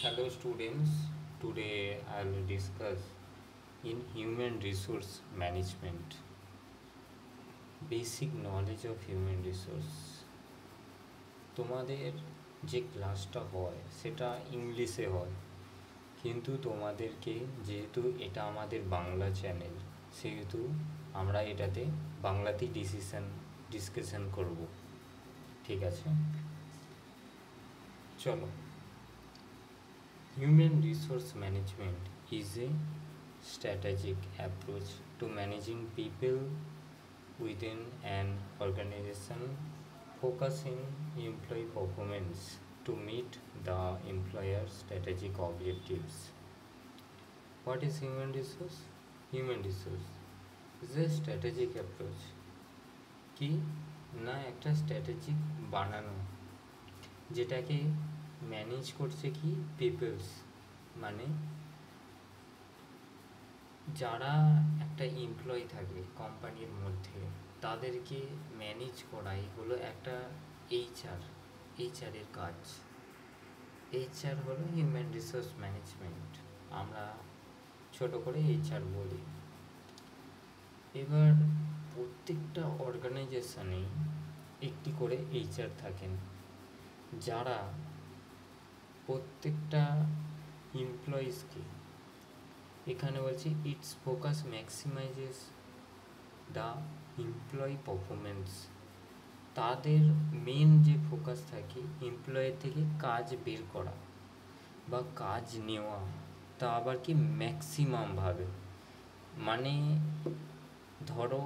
Hello students, today I will discuss in human resource management, basic knowledge of human resource. তোমাদের যে ক্লাসটা হয় সেটা ইংলিশে হয়, কিন্তু তোমাদেরকে যেহেতু এটা আমাদের বাংলা চ্যানেল সেহেতু আমরা এটাতে বাংলাতেই ডিসকাশন করব। ঠিক আছে, চলো। Human resource management is a strategic approach to managing people within an organization, focusing employee performance to meet the employer's strategic objectives. What is human resource? Human resource is a strategic approach কি না একটা strategic বানানো যেটাকে manage করছে কি people's, মানে যারা একটা এমপ্লয়ি থাকে কোম্পানির মধ্যে তাদেরকে ম্যানেজ করাই হলো একটা এইচআরের কাজ। এইচআর হলো হিউম্যান রিসোর্স ম্যানেজমেন্ট, আমরা ছোট করে এইচআর বলি। এবার প্রত্যেকটা অর্গানাইজেশনে একটি করে এইচআর থাকেন, যারা প্রত্যেকটা এমপ্লয়িজকে, এখানে বলছি it's focus maximizes the employee performance, তাদের মেন যে ফোকাস থাকে এমপ্লয়ের থেকে কাজ বের করা বা কাজ নেওয়া, তা আবার কি ম্যাক্সিমামভাবে। মানে ধরো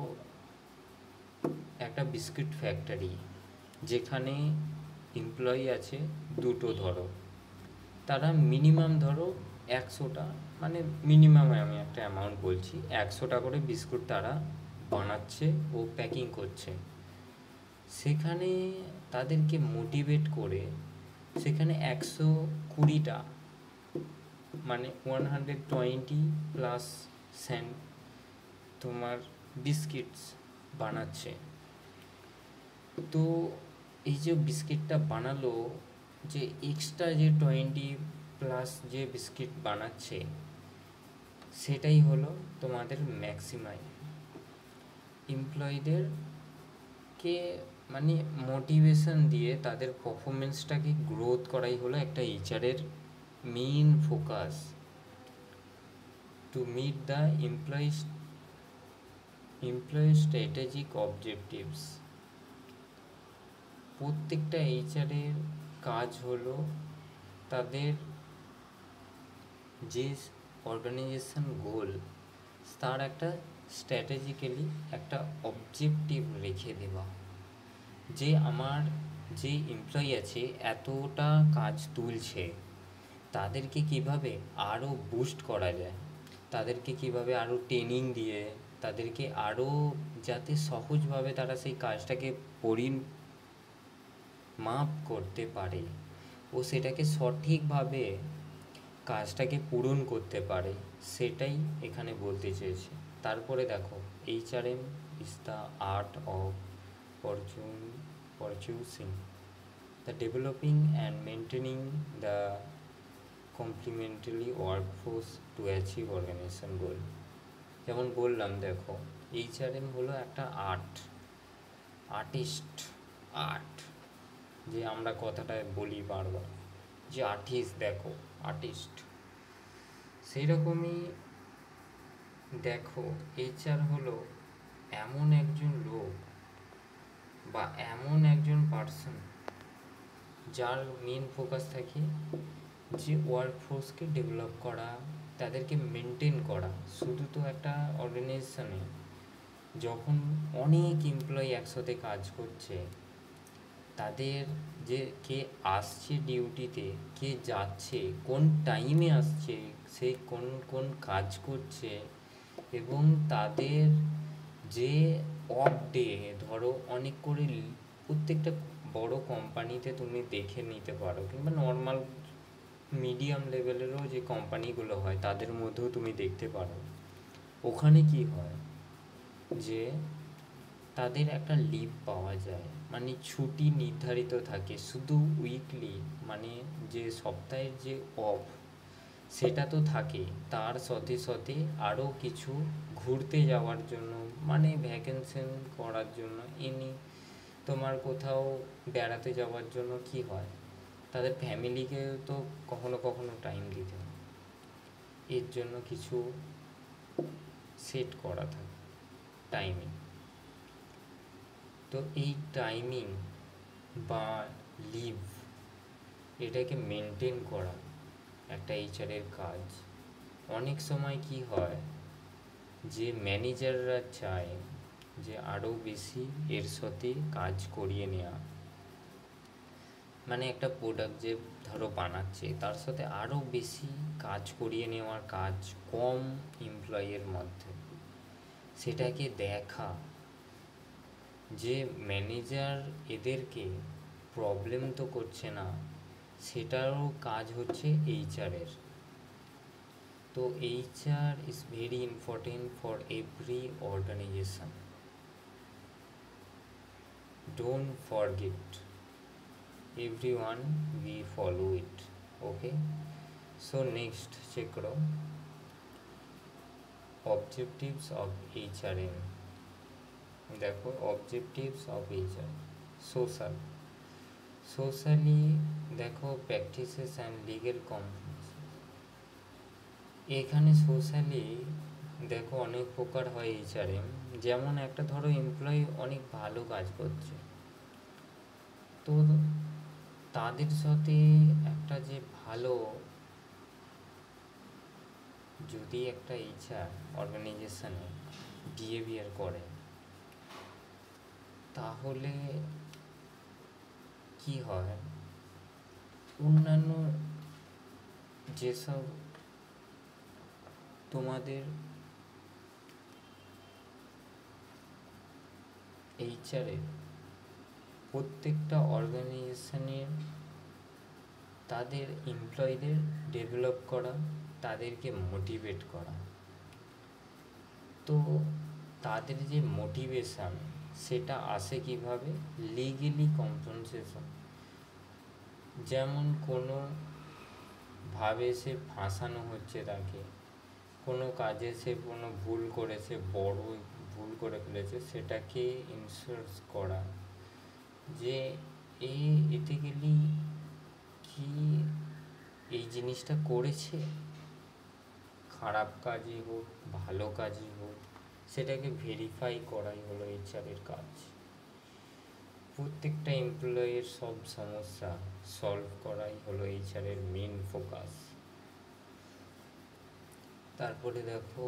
একটা বিস্কিট ফ্যাক্টরি যেখানে এমপ্লয়ি আছে দুটো, ধরো তারা মিনিমাম ধরো 100টা, মানে মিনিমাম আমি একটা অ্যামাউন্ট বলছি, 100টা করে বিস্কুট তারা বানাচ্ছে ও প্যাকিং করছে। সেখানে তাদেরকে মোটিভেট করে সেখানে 120টা, মানে 120 প্লাস সেন্ট তোমার বিস্কিটস বানাচ্ছে। তো এই যে বিস্কিটটা বানালো, যে এক্সট্রা যে 20 প্লাস যে বিস্কিট বানাচ্ছে সেটাই হলো তোমাদের ম্যাক্সিমাই। এমপ্লয়ীদেরকে মানে মোটিভেশন দিয়ে তাদের পারফরমেন্সটাকে গ্রোথ করাই হলো একটা এইচআরের main focus, to meet the employee strategic objectives. প্রত্যেকটা এইচআরের কাজ হলো তাদের যে অর্গানাইজেশন গোল তার একটা স্ট্র্যাটেজিক্যালি একটা অবজেক্টিভ রেখে দেওয়া, যে আমার যে এমপ্লয়ি আছে এতটা কাজ তুলছে, তাদেরকে কিভাবে আরও বুস্ট করা যায়, তাদেরকে কিভাবে আরও ট্রেনিং দিয়ে তাদেরকে আরও যাতে সহজভাবে তারা সেই কাজটাকে পরিমাপ করতে পারে ও সেটাকে সঠিকভাবে কাজটাকে পূরণ করতে পারে, সেটাই এখানে বলতে চেয়েছে। তারপরে দেখো, HRM is the art of purchasing the developing and maintaining the complementary workforce to achieve organization goal. যেমন বললাম, দেখো এইচআরএম হলো একটা আর্ট, যে আমরা কথাটায় বলি বারবার যে আর্টিস্ট, দেখো আর্টিস্ট, সেই রকমই দেখো এইচআর হলো এমন একজন লোক বা এমন একজন পার্সন যার মেন ফোকাস থাকে যে ওয়ার্কফোর্সকে ডেভেলপ করা, তাদেরকে মেনটেন করা। শুধু তো একটা অর্গানাইজেশনে যখন অনেক এমপ্লয়ি একসাথে কাজ করছে, তাদের যে কে আসছে ডিউটিতে, কে যাচ্ছে, কোন টাইমে আসছে, সে কোন কোন কাজ করছে, এবং তাদের যে অফ ডে, ধরো অনেক করে প্রত্যেকটা বড় কোম্পানিতে তুমি দেখে নিতে পারো, কিংবা নর্মাল মিডিয়াম লেভেলেরও যে কোম্পানিগুলো হয় তাদের মধ্যেও তুমি দেখতে পারো, ওখানে কি হয় যে তাদের একটা লিভ পাওয়া যায়, মানে ছুটি নির্ধারিত থাকে শুধু উইকলি, মানে যে সপ্তাহের যে অফ সেটা তো থাকে, তার সাথে সাথে আরও কিছু ঘুরতে যাওয়ার জন্য, মানে ভ্যাকেশন করার জন্য, তোমার কোথাও বেড়াতে যাওয়ার জন্য কি হয়, তাদের ফ্যামিলিকে তো কখনো কখনো টাইম দিতে হয়, এর জন্য কিছু সেট করা থাকে টাইমিং। তো এই টাইমিং বা লিভ এটাকে মেনটেন করা একটা এইচআরের কাজ। অনেক সময় কি হয় যে ম্যানেজাররা চায় যে আরও বেশি এর সাথে কাজ করিয়ে নেওয়া, মানে একটা প্রোডাক্ট যে ধরো বানাচ্ছে তার সাথে আরও বেশি কাজ করিয়ে নেওয়ার, কাজ কম এমপ্লয়ের মধ্যে, সেটাকে দেখা যে ম্যানেজার এদেরকে প্রবলেম তো করছে না, সেটারও কাজ হচ্ছে এইচআরের। তো HR is very important for every organisation, don't forget, everyone we follow it, okay? So next check করো objectives of HRM। দেখো objectives of HR, social, socially দেখো practices and legal compliance। এখানে সোশ্যালি দেখো অনেক প্রকার হয় এইচআরএম, যেমন একটা ধরো এমপ্লয়ি অনেক ভালো কাজ করছে, তো তাদের সাথে একটা যে ভালো, যদি একটা এইচআর অর্গানাইজেশনে বিহেভিয়ার করে তাহলে কি হয়, অন্যান্য যেসব তোমাদের এইচআরের প্রত্যেকটা অর্গানাইজেশনের তাদের এমপ্লয়ীদের ডেভেলপ করা, তাদেরকে মোটিভেট করা, তো তাদের যে মোটিভেশান সেটা আসে কিভাবে, লিগেলি কম্পেনসেশন। যেমন কোনো ভাবে সে ফাঁসানো হচ্ছে, তাকে কোনো কাজে সে কোনো ভুল করেছে, বড় ভুল করে ফেলেছে, সেটাকে ইনশিওর করা যে এথিক্যালি কি এই জিনিসটা করেছে, খারাপ কাজই হোক ভালো কাজই হোক, সেটাকে ভেরিফাই করাই হলো এইচআরের কাজ। প্রত্যেকটা এমপ্লয়ের সব সমস্যা সলভ করাই হলো এইচআরের মেন ফোকাস। তারপরে দেখো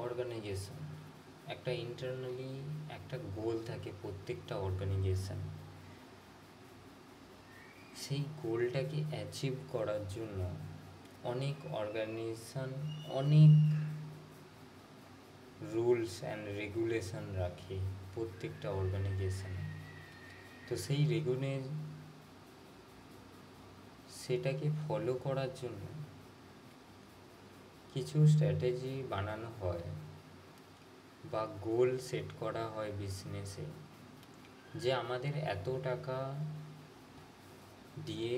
অর্গানাইজেশন, একটা ইন্টারনালি একটা গোল থাকে প্রত্যেকটা অর্গানাইজেশন, সেই গোলটাকে অ্যাচিভ করার জন্য অনেক অর্গানাইজেশন অনেক রুলস অ্যান্ড রেগুলেশন রাখে প্রত্যেকটা অর্গানাইজেশনে। তো সেই সেটাকে ফলো করার জন্য কিছু স্ট্র্যাটেজি বানানো হয় বা গোল সেট করা হয় বিজনেসে, যে আমাদের এত টাকা দিয়ে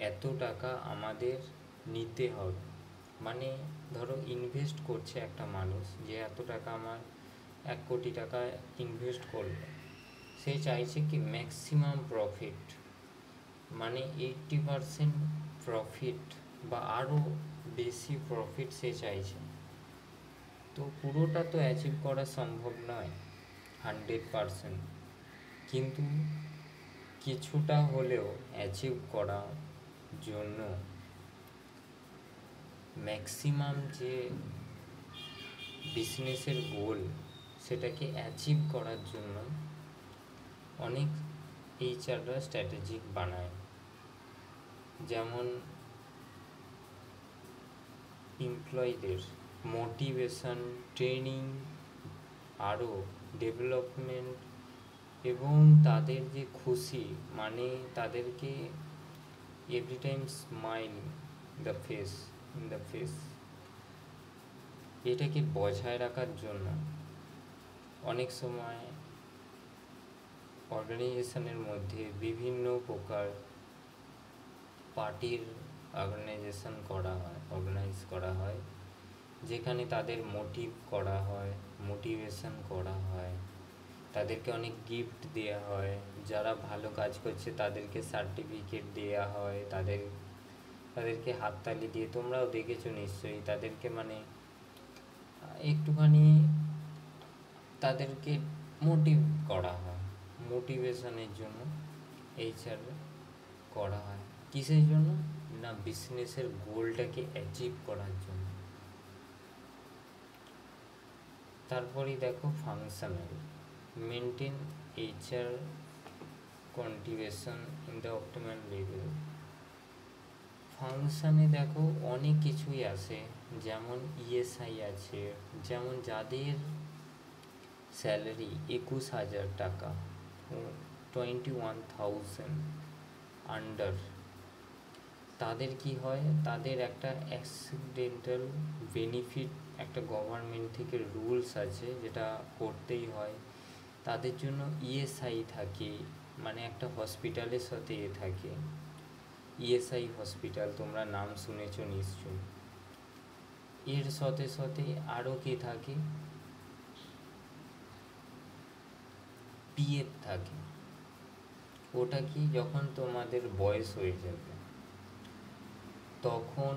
এত টাকা আমাদের নিতে হবে, মানে ধরো ইনভেস্ট করছে একটা মানুষ, যে এত টাকা আমার 1 কোটি টাকা ইনভেস্ট করলো, সে চাইছে কি ম্যাক্সিমাম প্রফিট, মানে 80% প্রফিট বা আরও বেশি প্রফিট সে চাইছে। তো পুরোটা তো অ্যাচিভ করা সম্ভব নয় 100%, কিন্তু কিছুটা হলেও অ্যাচিভ করার জন্য ম্যাক্সিমাম যে বিজনেসের গোল সেটাকে অ্যাচিভ করার জন্য অনেক এইচআররা স্ট্র্যাটেজিক বানায়। যেমন এমপ্লয়ীদের মোটিভেশন, ট্রেনিং, আরও ডেভেলপমেন্ট, এবং তাদের যে খুশি, মানে তাদেরকে every time smile in the face, এটাকে বজায় রাখার জন্য অনেক সময় অর্গানাইজেশনের মধ্যে বিভিন্ন প্রকার পার্টির অর্গানাইজ করা হয়, যেখানে তাদের মোটিভেশন করা হয়, তাদেরকে অনেক গিফট দেওয়া হয়, যারা ভালো কাজ করছে তাদেরকে সার্টিফিকেট দেওয়া হয়, তাদেরকে হাততালি দিয়ে, তোমরাও দেখেছো নিশ্চয়ই, তাদেরকে মানে একটুখানি তাদেরকে মোটিভ করা হয়, মোটিভেশনের জন্য এইচআর করা হয়। কিসের জন্য না, বিজনেসের গোলটাকে অ্যাচিভ করার জন্য। তারপরেই দেখো functional, maintain HR contribution in the optimal level. ফাংশানে দেখো অনেক কিছুই আছে, যেমন ইএসআই আছে, যেমন যাদের স্যালারি 21,000 টাকা, 21,000 আন্ডার, তাদের কি হয়, তাদের একটা অ্যাক্সিডেন্টাল বেনিফিট, একটা গভর্নমেন্ট থেকে রুলস আছে যেটা করতেই হয়। তাদের জন্য ইএসআই থাকে, মানে একটা হসপিটালের সাথে থাকে, ইএসআই হসপিটাল, তোমরা নাম শুনেছো নিশ্চয়ই। এর সাথে সাথে আরও কি থাকে, পিএফ থাকে। ওটা কি, যখন তোমাদের বয়স হয়ে যাবে তখন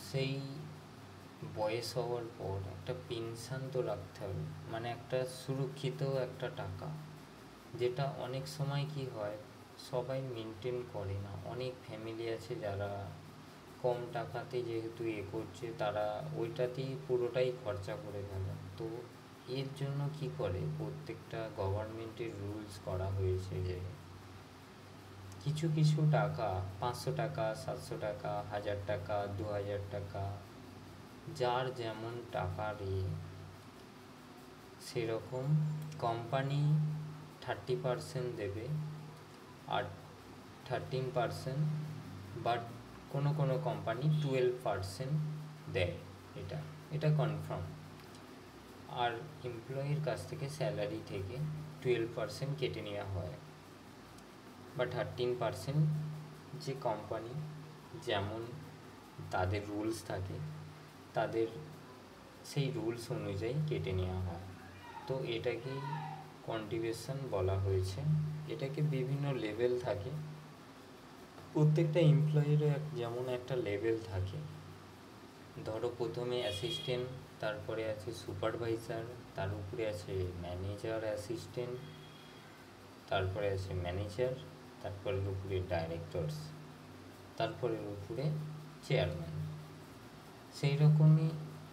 সেই বয়স হওয়ার পর একটা পেনশন তো রাখতে হবে, মানে একটা সুরক্ষিত একটা টাকা, যেটা অনেক সময় কি হয় সবাই মেনটেন করে না। অনেক ফ্যামিলি আছে যারা কম টাকাতে যেহেতু করছে, তারা ওইটাতেই পুরোটাই খরচা করে ফেলে। তো এর জন্য কি করে, প্রত্যেকটা গভর্নমেন্টের রুলস করা হয়েছে যে কিছু কিছু টাকা, 500 টাকা, 700 টাকা, 1000 টাকা, 2000 টাকা, যার যেমন টাকার সেরকম কোম্পানি 30% দেবে, আর 13%, বাট কোনো কোনো কোম্পানি 12% দেয়, এটা কনফার্ম। আর এমপ্লয়ির কাছ থেকে স্যালারি থেকে 12% কেটে নেওয়া হয়, বা 13% যে কোম্পানি যেমন তাদের রুলস থাকে, তাদের সেই রুলস অনুযায়ী কেটে নেওয়া হয়। তো এটাকেই কন্ট্রিবিউশন বলা হয়েছে। এটাকে বিভিন্ন লেভেল থাকে, প্রত্যেকটা এমপ্লয়িরও যেমন একটা লেভেল থাকে। ধরো প্রথমে অ্যাসিস্ট্যান্ট, তারপরে আছে সুপারভাইজার, তার উপরে আছে ম্যানেজার অ্যাসিস্ট্যান্ট, তারপরে আছে ম্যানেজার, তারপরের উপরে ডাইরেক্টরস, তারপরের উপরে চেয়ারম্যান, সেই রকমই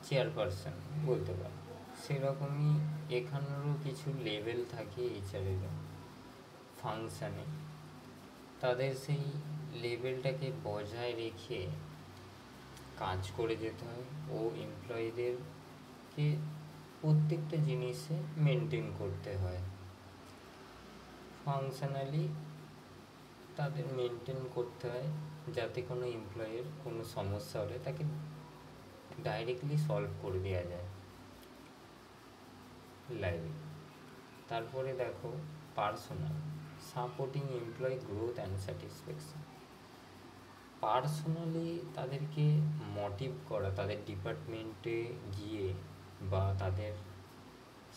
চেয়ারপারসন বলতে পারো। সেরকমই এখানেরও কিছু লেভেল থাকে এইচআরের ফাংশানে। তাদের সেই লেভেলটাকে বজায় রেখে কাজ করে যেতে হয়, ও এমপ্লয়ীদেরকে প্রত্যেকটা জিনিসে মেনটেন করতে হয়। ফাংশনালি তাদের মেনটেন করতে হয়, যাতে কোনো এমপ্লয়ির কোনো সমস্যা হলে তাকে ডাইরেক্টলি সলভ করে দেওয়া যায় লাইভে। তারপরে দেখো personal, supporting employee growth and satisfaction. Personally তাদেরকে মোটিভ করা, তাদের ডিপার্টমেন্টে গিয়ে বা তাদের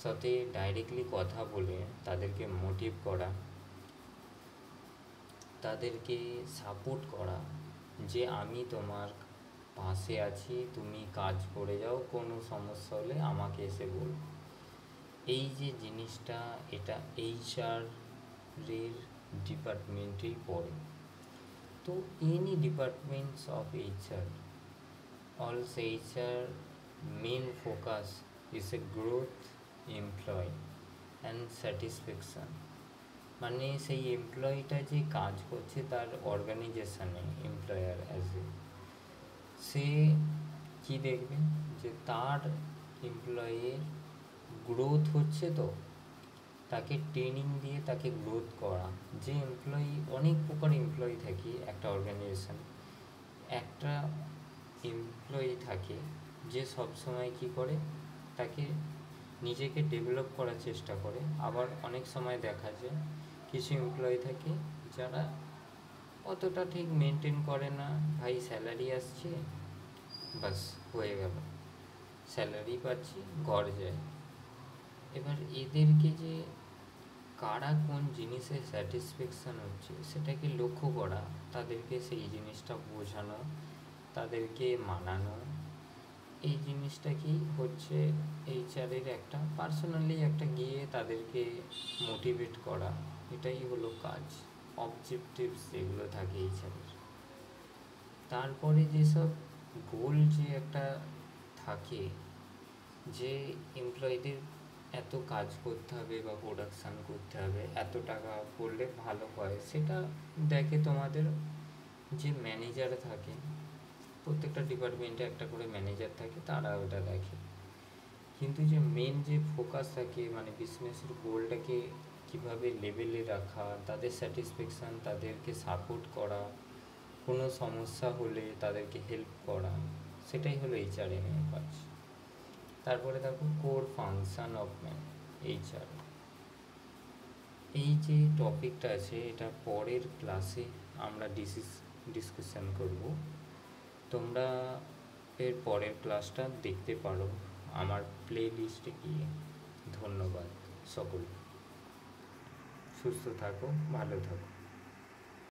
সাথে ডাইরেক্টলি কথা বলে তাদেরকে মোটিভ করা, তাদেরকে সাপোর্ট করা, যে আমি তোমার পাশে আছি, তুমি কাজ করে যাও, কোনো সমস্যা হলে আমাকে এসে বলো। এই যে জিনিসটা, এটা এইচআরের ডিপার্টমেন্টেই পড়ে। তো এনি departments of HR, also HR main focus is a growth, employee and satisfaction. মানে সেই এমপ্লয়িটা যে কাজ করছে তার অর্গানাইজেশানে, এমপ্লয়ার সে কি দেখবে, যে তার এমপ্লয়ির গ্রোথ হচ্ছে, তো তাকে ট্রেনিং দিয়ে তাকে গ্রোথ করা। যে এমপ্লয়ি, অনেক প্রকার এমপ্লয়ি থাকে একটা অর্গানাইজেশন, একটা এমপ্লয়ি থাকে যে সবসময় কি করে, তাকে নিজেকে ডেভেলপ করার চেষ্টা করে। আবার অনেক সময় দেখা যায় কিছু এমপ্লয়ি থাকে যারা অতটা ঠিক মেনটেন করে না, ভাই স্যালারি আসছে বাস হয়ে গেল, স্যালারি পাচ্ছি ঘর যায়। এবার এদেরকে যে কারা কোন জিনিসে স্যাটিসফ্যাকশান হচ্ছে সেটাকে লক্ষ্য করা, তাদেরকে সেই জিনিসটা বোঝানো, তাদেরকে মানানো, এই জিনিসটা কি হচ্ছে এইচআরের একটা পার্সোনালি একটা গিয়ে তাদেরকে মোটিভেট করা, এটাই হলো কাজ, অবজেক্টিভস যেগুলো থাকে এইচআরের। তারপরে যেসব গোল যে একটা থাকে, যে এমপ্লয়ীদের এত কাজ করতে হবে বা প্রোডাকশান করতে হবে, এত টাকা করলে ভালো হয়, সেটা দেখে তোমাদের যে ম্যানেজার থাকে, প্রত্যেকটা ডিপার্টমেন্টে একটা করে ম্যানেজার থাকে, তারা ওটা দেখে। কিন্তু যে মেন যে ফোকাস থাকে মানে বিজনেসের গোলটাকে কীভাবে লেভেলে রাখা, তাদের স্যাটিসফ্যাকশান, তাদেরকে সাপোর্ট করা, কোনো সমস্যা হলে তাদেরকে হেল্প করা, সেটাই হলো এইচআরএম এর কাজ। তারপরে দেখো core function of man, HR. এই যে টপিকটা আছে এটা পরের ক্লাসে আমরা ডিসকাশন করব। তোমরা এর পরের ক্লাসটা দেখতে পারো আমার প্লে লিস্টে গিয়ে। ধন্যবাদ সকল, সুস্থ থাকো, ভালো থাকো।